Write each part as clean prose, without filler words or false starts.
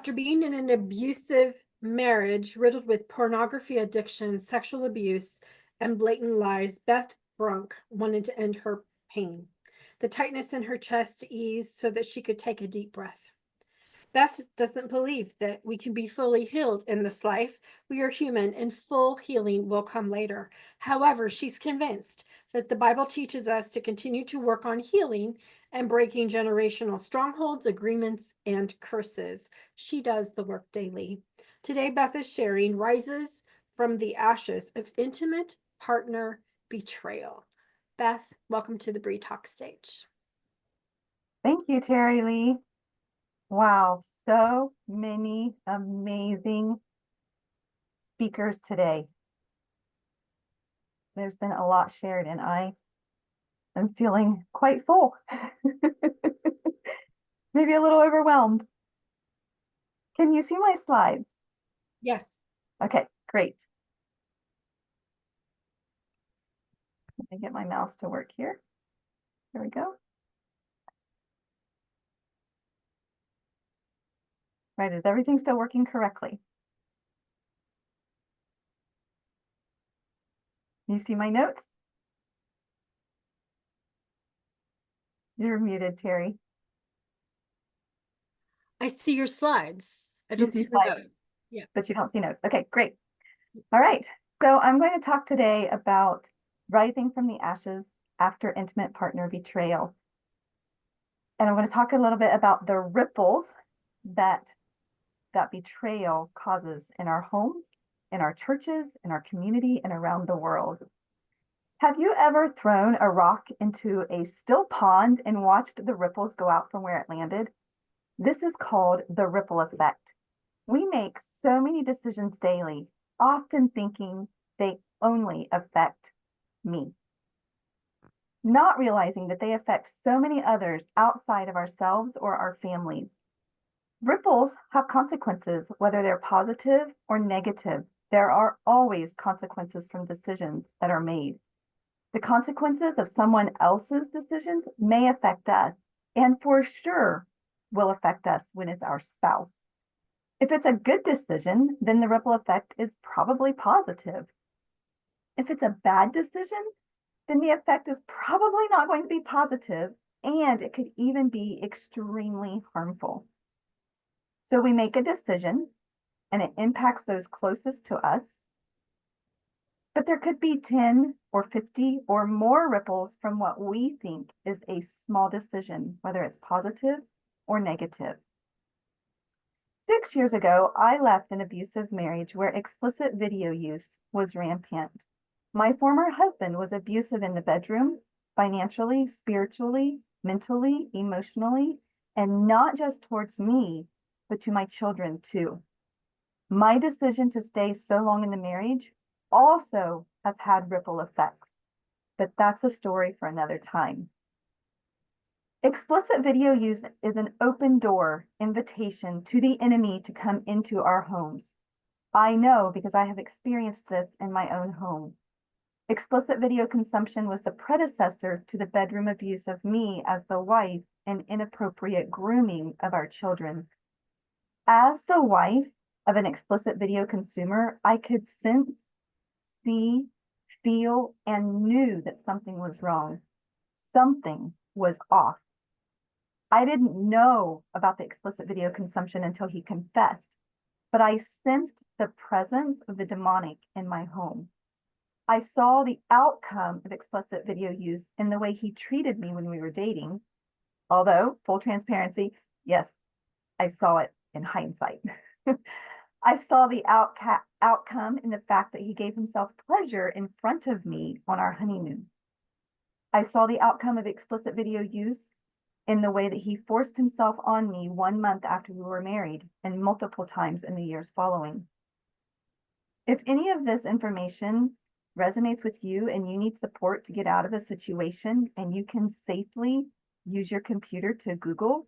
After being in an abusive marriage riddled with pornography addiction, sexual abuse, and blatant lies, Beth Brunk wanted to end her pain. The tightness in her chest eased so that she could take a deep breath. Beth doesn't believe that we can be fully healed in this life. We are human and full healing will come later. However, she's convinced that the Bible teaches us to continue to work on healing and breaking generational strongholds, agreements, and curses. She does the work daily. Today, Beth is sharing rises from the ashes of intimate partner betrayal. Beth, welcome to the BRI Talks stage. Thank you, Terry Lee. Wow, so many amazing speakers today. There's been a lot shared, and I am feeling quite full. Maybe a little overwhelmed. Can you see my slides? Yes. Okay, great. Let me get my mouse to work here. Here we go. Right, is everything still working correctly? You see my notes? You're muted, Terry. I see your slides. I You don't see see the slides, notes. Yeah. but you don't see notes. Okay, great. All right, so I'm going to talk today about rising from the ashes after intimate partner betrayal. And I'm going to talk a little bit about the ripples that betrayal causes in our homes, in our churches, in our community, and around the world. Have you ever thrown a rock into a still pond and watched the ripples go out from where it landed? This is called the ripple effect. We make so many decisions daily, often thinking they only affect me, not realizing that they affect so many others outside of ourselves or our families. Ripples have consequences, whether they're positive or negative. There are always consequences from decisions that are made. The consequences of someone else's decisions may affect us, and for sure will affect us when it's our spouse. If it's a good decision, then the ripple effect is probably positive. If it's a bad decision, then the effect is probably not going to be positive, and it could even be extremely harmful. So we make a decision, and it impacts those closest to us, but there could be 10 or 50 or more ripples from what we think is a small decision, whether it's positive or negative. 6 years ago, I left an abusive marriage where explicit video use was rampant. My former husband was abusive in the bedroom, financially, spiritually, mentally, emotionally, and not just towards me, but to my children too. My decision to stay so long in the marriage also has had ripple effects, but that's a story for another time. Explicit video use is an open door invitation to the enemy to come into our homes. I know because I have experienced this in my own home. Explicit video consumption was the predecessor to the bedroom abuse of me as the wife and inappropriate grooming of our children. As the wife of an explicit video consumer, I could sense, see, feel, and knew that something was wrong. Something was off. I didn't know about the explicit video consumption until he confessed, but I sensed the presence of the demonic in my home. I saw the outcome of explicit video use in the way he treated me when we were dating. Although, full transparency, yes, I saw it in hindsight. I saw the outcome in the fact that he gave himself pleasure in front of me on our honeymoon. I saw the outcome of explicit video use in the way that he forced himself on me 1 month after we were married and multiple times in the years following. If any of this information resonates with you and you need support to get out of a situation, and you can safely use your computer to Google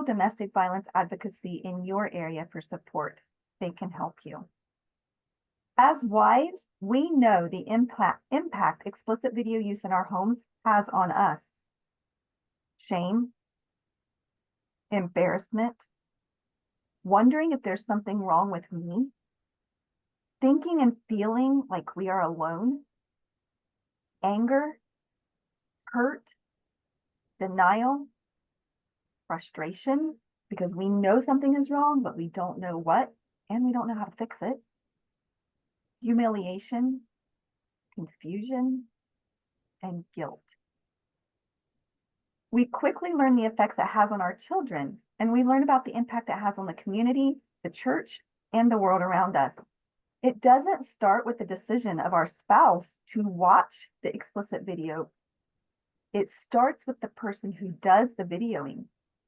domestic violence advocacy in your area for support. They can help you. As wives, we know the impact explicit video use in our homes has on us. Shame, embarrassment, wondering if there's something wrong with me, thinking and feeling like we are alone, anger, hurt, denial, frustration, because we know something is wrong, but we don't know what, and we don't know how to fix it, humiliation, confusion, and guilt. We quickly learn the effects it has on our children, and we learn about the impact it has on the community, the church, and the world around us. It doesn't start with the decision of our spouse to watch the explicit video. It starts with the person who does the videoing,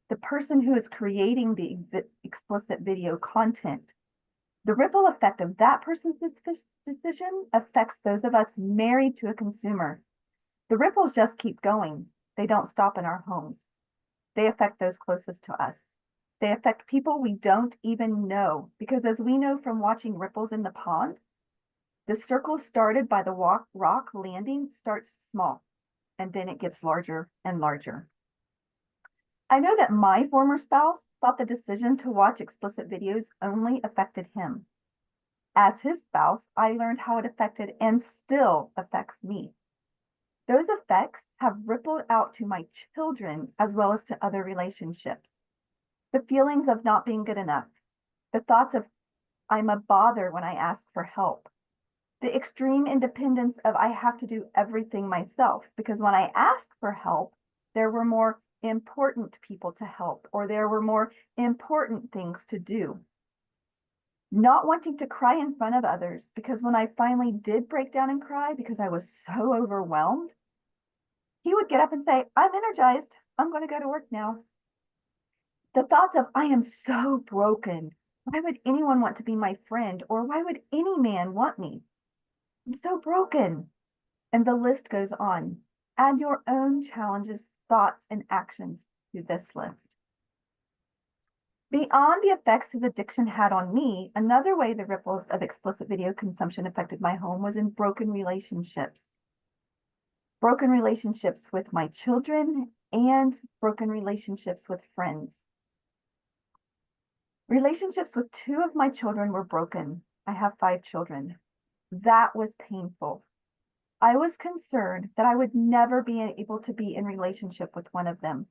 the person who is creating the explicit video content. The ripple effect of that person's decision affects those of us married to a consumer. The ripples just keep going. They don't stop in our homes. They affect those closest to us. They affect people we don't even know, because as we know from watching ripples in the pond, the circle started by the rock landing starts small, and then it gets larger and larger. I know that my former spouse thought the decision to watch explicit videos only affected him. As his spouse, I learned how it affected and still affects me. Those effects have rippled out to my children as well as to other relationships. The feelings of not being good enough, the thoughts of I'm a bother when I ask for help, the extreme independence of I have to do everything myself, because when I asked for help, there were more important people to help, or there were more important things to do. Not wanting to cry in front of others, because when I finally did break down and cry because I was so overwhelmed, he would get up and say, I'm energized. I'm going to go to work now. The thoughts of, I am so broken. Why would anyone want to be my friend? Or why would any man want me? I'm so broken. And the list goes on. Add your own challenges, thoughts, and actions to this list. Beyond the effects his addiction had on me, another way the ripples of explicit video consumption affected my home was in broken relationships. Broken relationships with my children and broken relationships with friends. Relationships with two of my children were broken. I have 5 children. That was painful. I was concerned that I would never be able to be in relationship with one of them.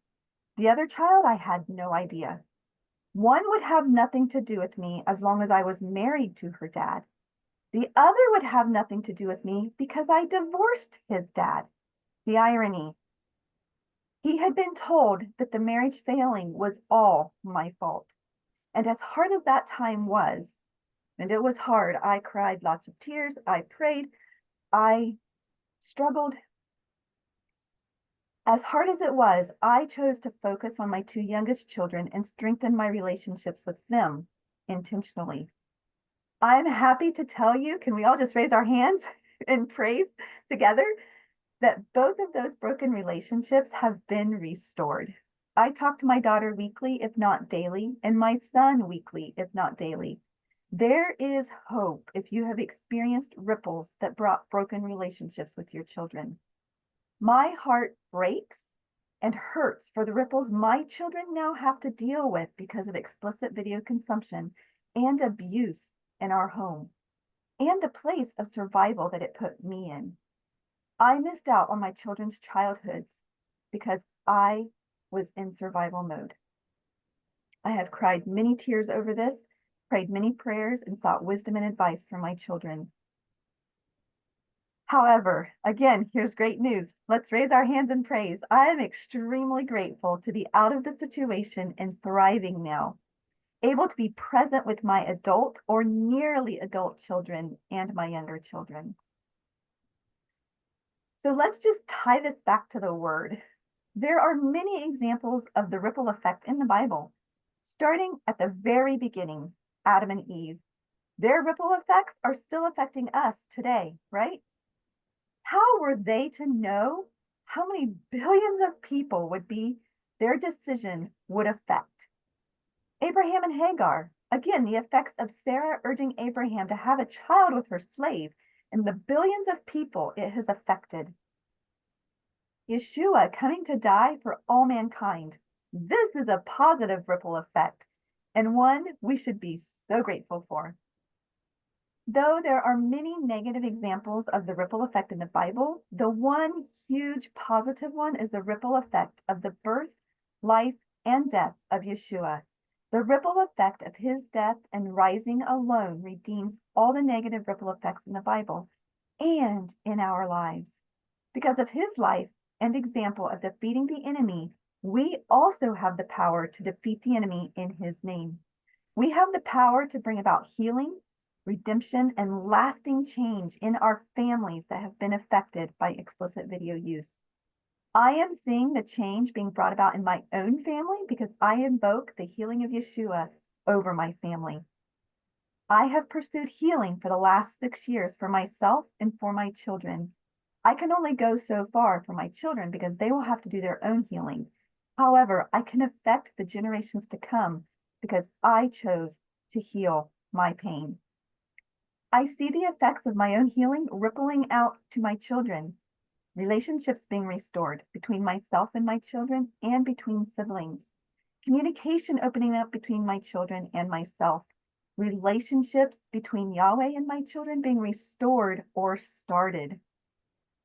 The other child, I had no idea. One would have nothing to do with me as long as I was married to her dad. The other would have nothing to do with me because I divorced his dad. The irony. He had been told that the marriage failing was all my fault. And as hard as that time was, and it was hard, I cried lots of tears, I prayed, I struggled. As hard as it was, I chose to focus on my 2 youngest children and strengthen my relationships with them intentionally. I'm happy to tell you, can we all just raise our hands in praise together, that both of those broken relationships have been restored. I talk to my daughter weekly, if not daily, and my son weekly, if not daily. There is hope if you have experienced ripples that brought broken relationships with your children. My heart breaks and hurts for the ripples my children now have to deal with because of explicit video consumption and abuse in our home, and the place of survival that it put me in. I missed out on my children's childhoods because I was in survival mode. I have cried many tears over this, prayed many prayers, and sought wisdom and advice from my children. However, again, here's great news. Let's raise our hands in praise. I am extremely grateful to be out of the situation and thriving now, able to be present with my adult or nearly adult children and my younger children. So let's just tie this back to the word. There are many examples of the ripple effect in the Bible, starting at the very beginning, Adam and Eve. Their ripple effects are still affecting us today, right? How were they to know how many billions of people would be their decision would affect? Abraham and Hagar, again, the effects of Sarah urging Abraham to have a child with her slave and the billions of people it has affected. Yeshua coming to die for all mankind. This is a positive ripple effect. and one we should be so grateful for. Though there are many negative examples of the ripple effect in the Bible, the one huge positive one is the ripple effect of the birth, life, and death of Yeshua. The ripple effect of his death and rising alone redeems all the negative ripple effects in the Bible and in our lives. Because of his life and example of defeating the enemy, we also have the power to defeat the enemy in his name. We have the power to bring about healing, redemption, and lasting change in our families that have been affected by explicit video use. I am seeing the change being brought about in my own family because I invoke the healing of Yeshua over my family. I have pursued healing for the last 6 years for myself and for my children. I can only go so far for my children because they will have to do their own healing. However, I can affect the generations to come because I chose to heal my pain. I see the effects of my own healing rippling out to my children, relationships being restored between myself and my children and between siblings, communication opening up between my children and myself, relationships between Yahweh and my children being restored or started.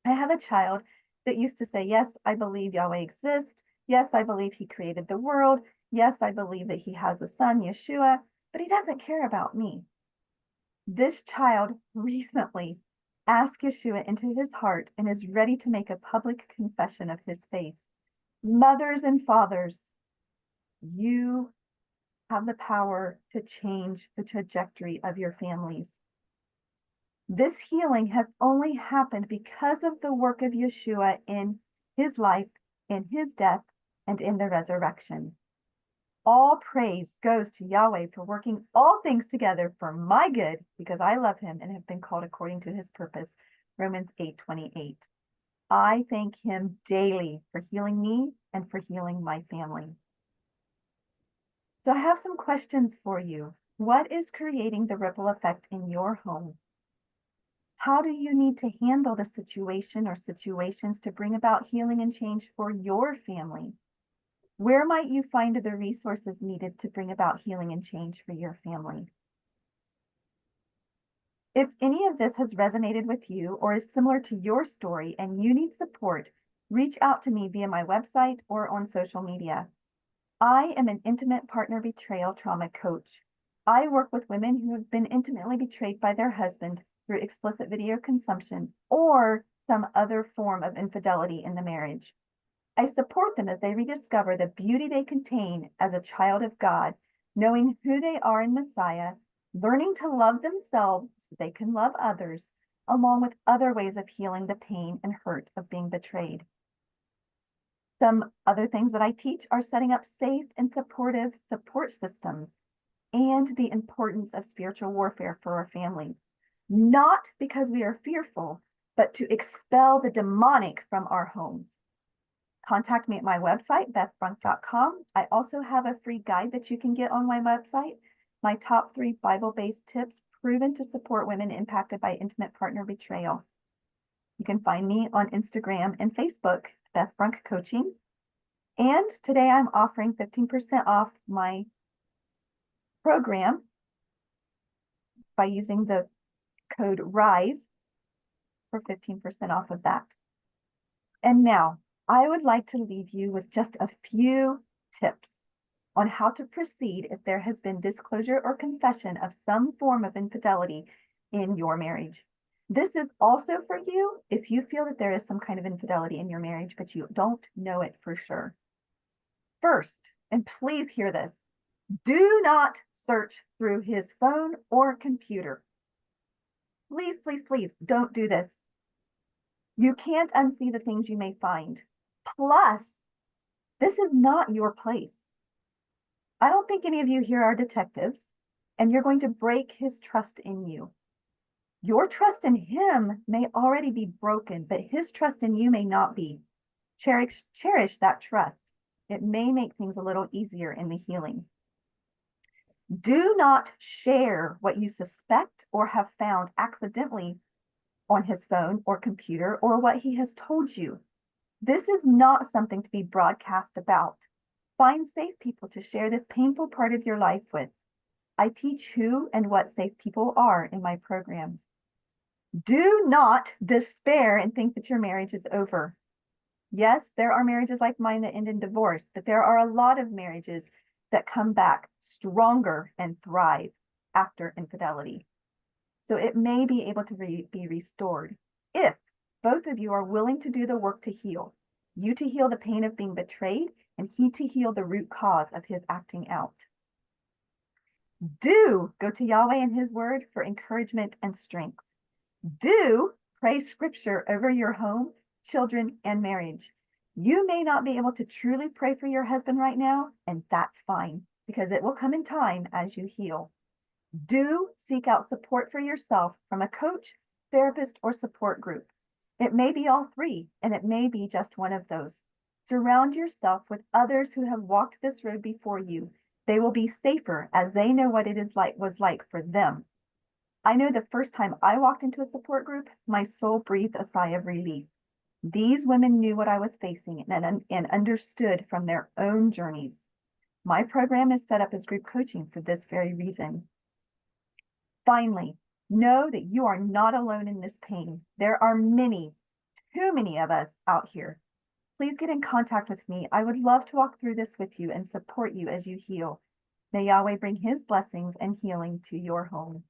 I have a child that used to say, yes, I believe Yahweh exists. Yes, I believe he created the world. Yes, I believe that he has a son, Yeshua, but he doesn't care about me. This child recently asked Yeshua into his heart and is ready to make a public confession of his faith. Mothers and fathers, you have the power to change the trajectory of your families. This healing has only happened because of the work of Yeshua in his life, in his death, and in the resurrection. All praise goes to Yahweh for working all things together for my good because I love him and have been called according to his purpose. Romans 8:28. I thank him daily for healing me and for healing my family. So I have some questions for you. What is creating the ripple effect in your home? How do you need to handle the situation or situations to bring about healing and change for your family? Where might you find the resources needed to bring about healing and change for your family? If any of this has resonated with you or is similar to your story and you need support, reach out to me via my website or on social media. I am an intimate partner betrayal trauma coach. I work with women who have been intimately betrayed by their husband through explicit video consumption or some other form of infidelity in the marriage. I support them as they rediscover the beauty they contain as a child of God, knowing who they are in Messiah, learning to love themselves so they can love others, along with other ways of healing the pain and hurt of being betrayed. Some other things that I teach are setting up safe and supportive support systems and the importance of spiritual warfare for our families, not because we are fearful, but to expel the demonic from our homes. Contact me at my website, bethbrunk.com. I also have a free guide that you can get on my website, my top 3 Bible-based tips proven to support women impacted by intimate partner betrayal. You can find me on Instagram and Facebook, Beth Brunk Coaching. And today I'm offering 15% off my program by using the code RISE for 15% off of that. And now, I would like to leave you with just a few tips on how to proceed if there has been disclosure or confession of some form of infidelity in your marriage. This is also for you if you feel that there is some kind of infidelity in your marriage, but you don't know it for sure. First, and please hear this, do not search through his phone or computer. Please, please, please don't do this. You can't unsee the things you may find. Plus, this is not your place. I don't think any of you here are detectives, and you're going to break his trust in you. Your trust in him may already be broken, but his trust in you may not be. Cherish that trust. It may make things a little easier in the healing. Do not share what you suspect or have found accidentally on his phone or computer or what he has told you. This is not something to be broadcast about. Find safe people to share this painful part of your life with. I teach who and what safe people are in my program. Do not despair and think that your marriage is over. Yes, there are marriages like mine that end in divorce, but there are a lot of marriages that come back stronger and thrive after infidelity. So it may be able to be restored if both of you are willing to do the work to heal. You to heal the pain of being betrayed, and he to heal the root cause of his acting out. Do go to Yahweh and his word for encouragement and strength. Do pray scripture over your home, children, and marriage. You may not be able to truly pray for your husband right now, and that's fine, because it will come in time as you heal. Do seek out support for yourself from a coach, therapist, or support group. It may be all three, and it may be just one of those. Surround yourself with others who have walked this road before you. They will be safer as they know what it was like for them. I know the first time I walked into a support group, my soul breathed a sigh of relief. These women knew what I was facing and understood from their own journeys. My program is set up as group coaching for this very reason. Finally, know that you are not alone in this pain. There are many, too many of us out here. Please get in contact with me. I would love to walk through this with you and support you as you heal. May Yahweh bring his blessings and healing to your home.